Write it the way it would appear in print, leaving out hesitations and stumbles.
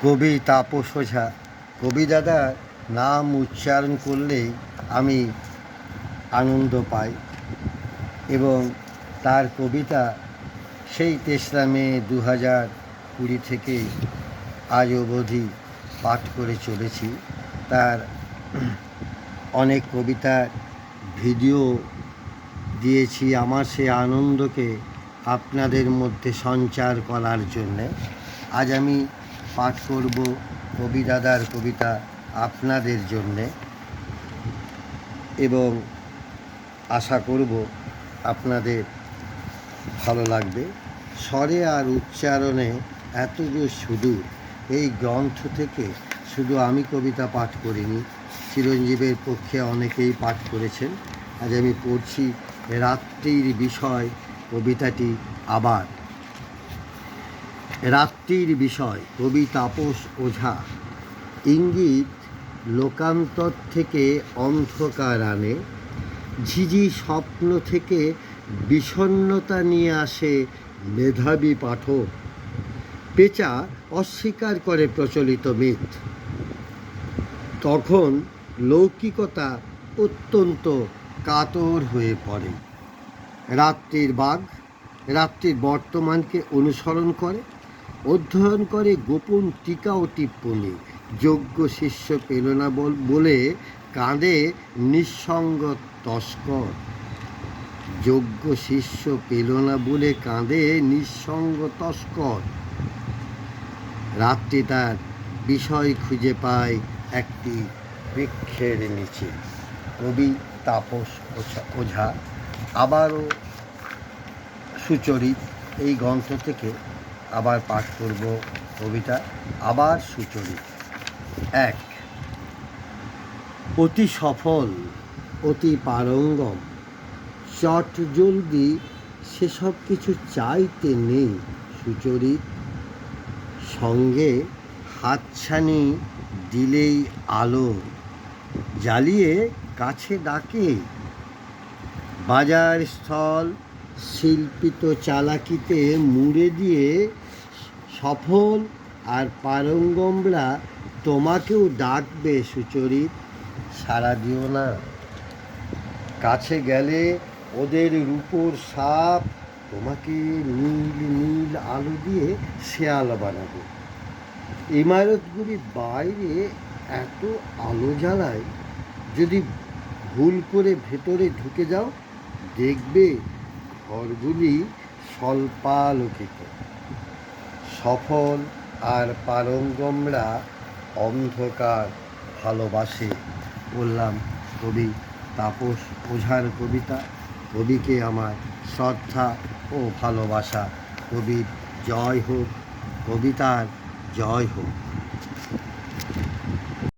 কবি তাপস ওঝা। কবি দাদার নাম উচ্চারণ করলেই আমি আনন্দ পাই এবং তার কবিতা সেই ৩রা মে ২০২০ থেকে আজ অবধি পাঠ করে চলেছি। তার অনেক কবিতার ভিডিও দিয়েছি আমার সে আনন্দকে আপনাদের মধ্যে সঞ্চার করার জন্যে। আজ আমি পাঠ করব কবি দাদার কবিতা আপনাদের জন্যে এবং আশা করব আপনাদের ভালো লাগবে। স্বরে আর উচ্চারণে এত যে সুদূর, এই গ্রন্থ থেকে শুধু আমি কবিতা পাঠ করিনি, চিরঞ্জীবের পক্ষে অনেকেই পাঠ করেছেন। আজ আমি পড়ছি রাত্রির বিষয় কবিতাটি আবার। রাত্রির বিষয়, কবি তাপস ওঝা। ইঙ্গিত লোকান্তর থেকে অন্ধকার আনে, ঝিঝি স্বপ্ন থেকে বিষণ্ণতা নিয়ে আসে মেধাবী পাঠক। পেঁচা অস্বীকার করে প্রচলিত মিথ, তখন লৌকিকতা অত্যন্ত কাতর হয়ে পড়ে। রাত্রির বাঘ রাত্রির বর্তমানকে অনুসরণ করে, অধ্যয়ন করে গোপন টিকা ও টিপ্পনী। যোগ্য শিষ্য পেল না বলে কাঁদে নিঃসঙ্গ তস্কর। যোগ্য শিষ্য পেল না বলে কাঁদে নিঃসঙ্গ তস্কর। রাত্রি তার বিষয় খুঁজে পায় একটি বৃক্ষের নিচে। কবি তাপস ওঝা। আবারও সুচরিত, এই গ্রন্থ থেকে আবার পাঠ করব কবিতা আবার সুচরিত। এক, অতি সফল, অতি পারঙ্গম, চট জলদি সেসব কিছু চাইতে নেই সুচরিত। সঙ্গে হাতছানি দিলেই আলো জ্বালিয়ে কাছে ডাকে। বাজার স্থল শিল্পিত চালাকিতে মুড়ে দিয়ে সফল আর পারঙ্গমরা তোমাকেও ডাকবে সুচরিত। সাড়া দিও না, কাছে গেলে ওদের রূপোর সাপ তোমাকে নীল নীল আলো দিয়ে শেয়াল বানাবে। ইমারতগুলির বাইরে এত আলো জ্বালায়, যদি ভুল করে ভেতরে ঢুকে যাও দেখবে ঘরগুলি স্বল্পালোকিত। সফল আর পারঙ্গমরা অন্ধকার ভালোবাসে। বললাম কবি তাপস ওঝার কবিতা। কবিকে আমার শ্রদ্ধা ও ভালোবাসা। কবির জয় হোক, কবিতার জয় হোক।